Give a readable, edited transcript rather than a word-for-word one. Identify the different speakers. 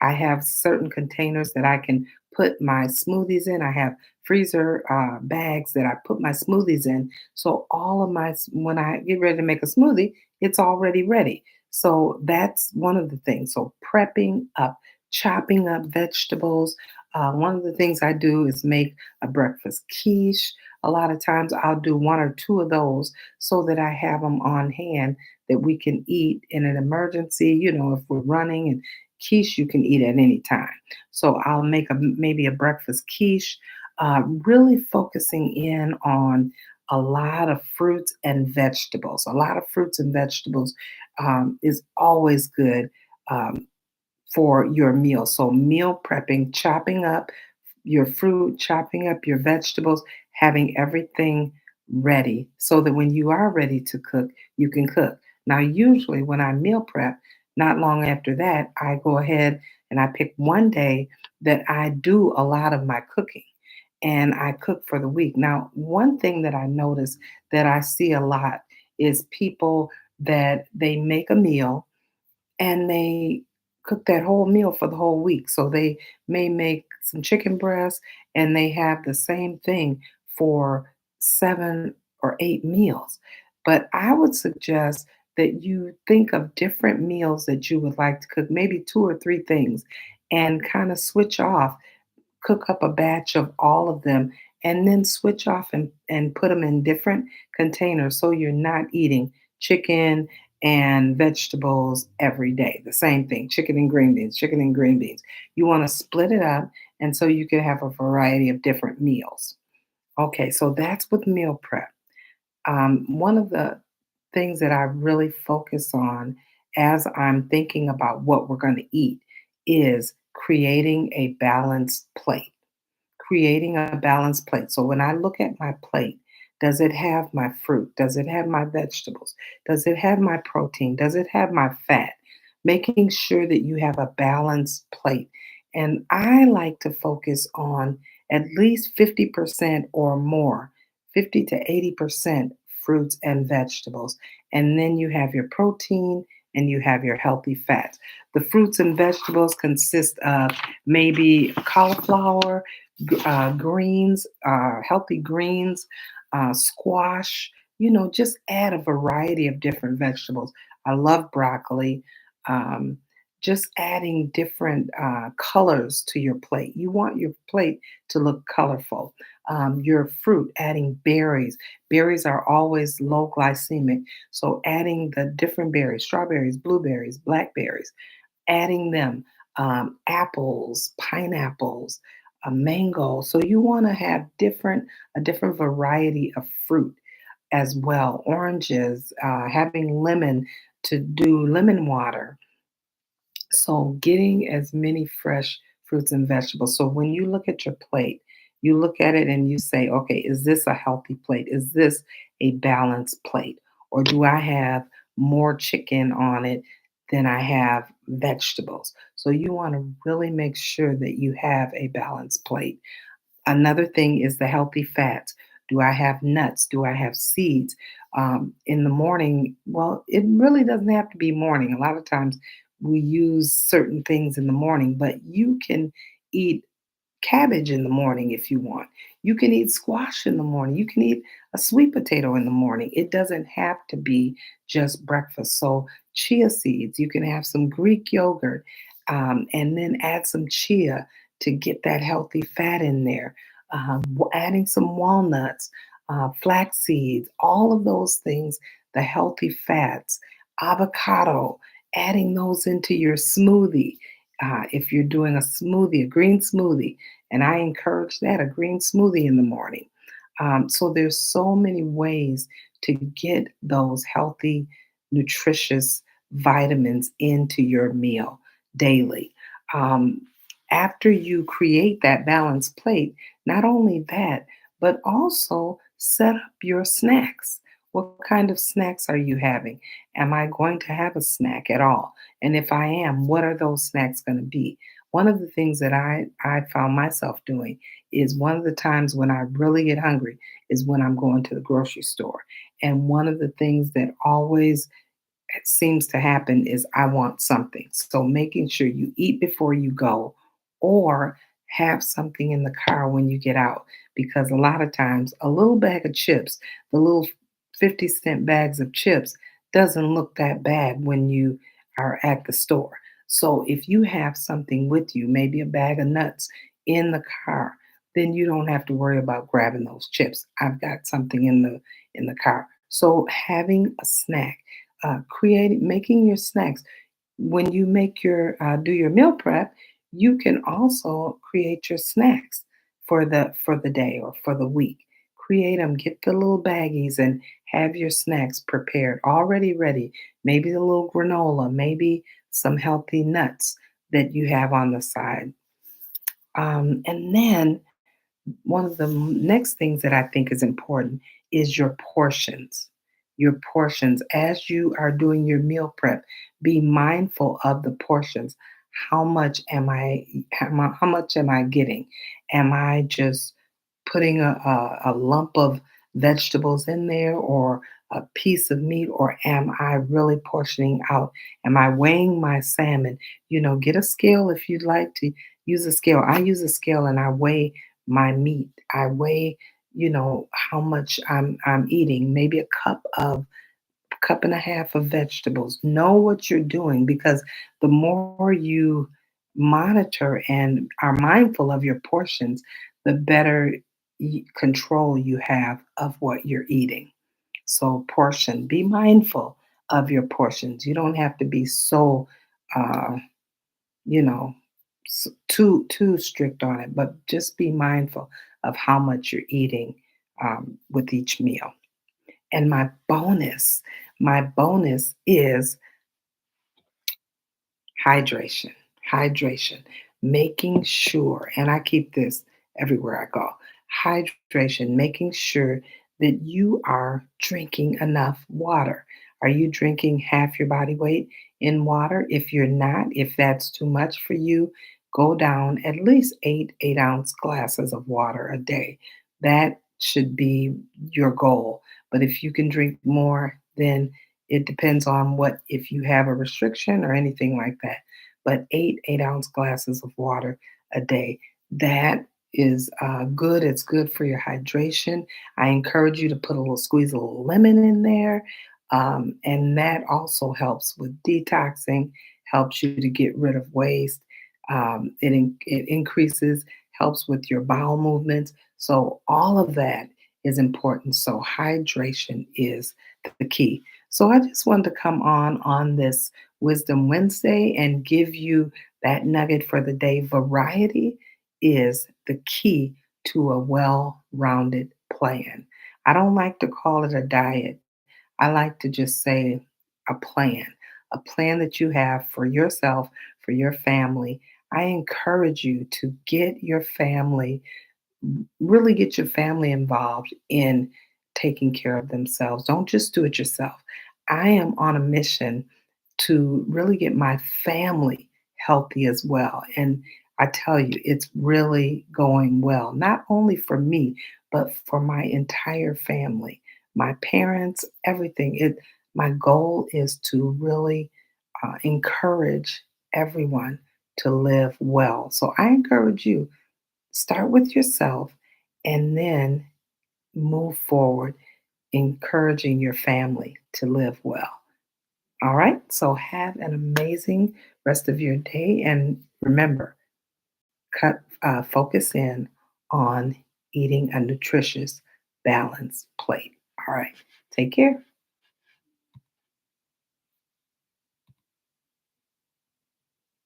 Speaker 1: I have certain containers that I can put my smoothies in. I have freezer bags that I put my smoothies in. So all of when I get ready to make a smoothie, it's already ready. So that's one of the things. So prepping up, chopping up vegetables. One of the things I do is make a breakfast quiche. A lot of times I'll do one or two of those so that I have them on hand that we can eat in an emergency, if we're running, and quiche you can eat at any time. So I'll make maybe a breakfast quiche, really focusing in on a lot of fruits and vegetables. A lot of fruits and vegetables is always good for your meal. So meal prepping, chopping up your fruit, chopping up your vegetables, having everything ready so that when you are ready to cook, you can cook. Now, usually when I meal prep, not long after that, I go ahead and I pick one day that I do a lot of my cooking and I cook for the week. Now, one thing that I notice that I see a lot is people that they make a meal and they cook that whole meal for the whole week. So they may make some chicken breast and they have the same thing for 7 or 8 meals. But I would suggest that you think of different meals that you would like to cook, maybe 2 or 3 things, and kind of switch off, cook up a batch of all of them, and then switch off and put them in different containers so you're not eating chicken and vegetables every day. The same thing, chicken and green beans, chicken and green beans. You want to split it up and so you can have a variety of different meals. Okay, so that's with meal prep. One of the things that I really focus on as I'm thinking about what we're going to eat is creating a balanced plate. Creating a balanced plate. So when I look at my plate, does it have my fruit? Does it have my vegetables? Does it have my protein? Does it have my fat? Making sure that you have a balanced plate. And I like to focus on at least 50% or more, 50 to 80% fruits and vegetables. And then you have your protein and you have your healthy fats. The fruits and vegetables consist of maybe cauliflower, greens, healthy greens, squash. Just add a variety of different vegetables. I love broccoli. Um, just adding different colors to your plate. You want your plate to look colorful. Your fruit, adding berries. Berries are always low glycemic. So adding the different berries, strawberries, blueberries, blackberries, adding them, apples, pineapples, a mango. So you want to have a different variety of fruit as well. Oranges, having lemon to do lemon water. So getting as many fresh fruits and vegetables. So when you look at your plate, you look at it and you say, okay, is this a healthy plate? Is this a balanced plate? Or do I have more chicken on it than I have vegetables? So you want to really make sure that you have a balanced plate. Another thing is the healthy fats. Do I have nuts? Do I have seeds? In the morning, well, it really doesn't have to be morning. A lot of times we use certain things in the morning, but you can eat cabbage in the morning if you want. You can eat squash in the morning. You can eat a sweet potato in the morning. It doesn't have to be just breakfast. So, chia seeds, you can have some Greek yogurt, and then add some chia to get that healthy fat in there. Adding some walnuts, flax seeds, all of those things, the healthy fats, avocado, adding those into your smoothie. If you're doing a smoothie, a green smoothie, and I encourage that, a green smoothie in the morning. So there's so many ways to get those healthy, nutritious vitamins into your meal daily. Um, After you create that balanced plate, not only that, but also set up your snacks. What kind of snacks are you having? Am I going to have a snack at all? And if I am, what are those snacks going to be? One of the things that I found myself doing is one of the times when I really get hungry is when I'm going to the grocery store. And one of the things that always it seems to happen is I want something. So making sure you eat before you go or have something in the car when you get out. Because a lot of times, a little bag of chips, the little 50-cent bags of chips, doesn't look that bad when you are at the store. So if you have something with you, maybe a bag of nuts in the car, then you don't have to worry about grabbing those chips. I've got something in the car. So having a snack, creating making your snacks when you make your do your meal prep, you can also create your snacks for the day or for the week. Create them, get the little baggies and have your snacks prepared already ready. Maybe a little granola, maybe some healthy nuts that you have on the side. And then one of the next things that I think is important is your portions. Your portions as you are doing your meal prep, be mindful of the portions. How much am I getting? Am I just putting a lump of vegetables in there or a piece of meat, or am I really portioning out? Am I weighing my salmon? Get a scale if you'd like to use a scale. I use a scale and I weigh my meat. I weigh, how much I'm eating, maybe a cup and a half of vegetables. Know what you're doing because the more you monitor and are mindful of your portions, the better control you have of what you're eating. So, be mindful of your portions. You don't have to be so, uh, you know, too strict on it, but just be mindful of how much you're eating with each meal. And my bonus is hydration. Hydration. Making sure, and I keep this everywhere I go. Hydration, making sure that you are drinking enough water. Are you drinking half your body weight in water? If you're not, if that's too much for you, go down at least 8 ounce glasses of water a day. That should be your goal. But if you can drink more, then it depends on what, if you have a restriction or anything like that. But 8 ounce glasses of water a day, that is good. It's good for your hydration. I encourage you to put a little squeeze a little lemon in there. And that also helps with detoxing, helps you to get rid of waste. It increases, helps with your bowel movements. So, all of that is important. So, hydration is the key. So I just wanted to come on this Wisdom Wednesday and give you that nugget for the day. Variety is the key to a well-rounded plan. I don't like to call it a diet. I like to just say a plan that you have for yourself, for your family. I encourage you to get your family really get your family involved in taking care of themselves. Don't just do it yourself. I am on a mission to really get my family healthy as well. And I tell you, it's really going well, not only for me, but for my entire family, my parents, everything. My goal is to really encourage everyone to live well. So I encourage you, start with yourself and then move forward, encouraging your family to live well. All right. So have an amazing rest of your day. And remember, focus in on eating a nutritious, balanced plate. All right. Take care.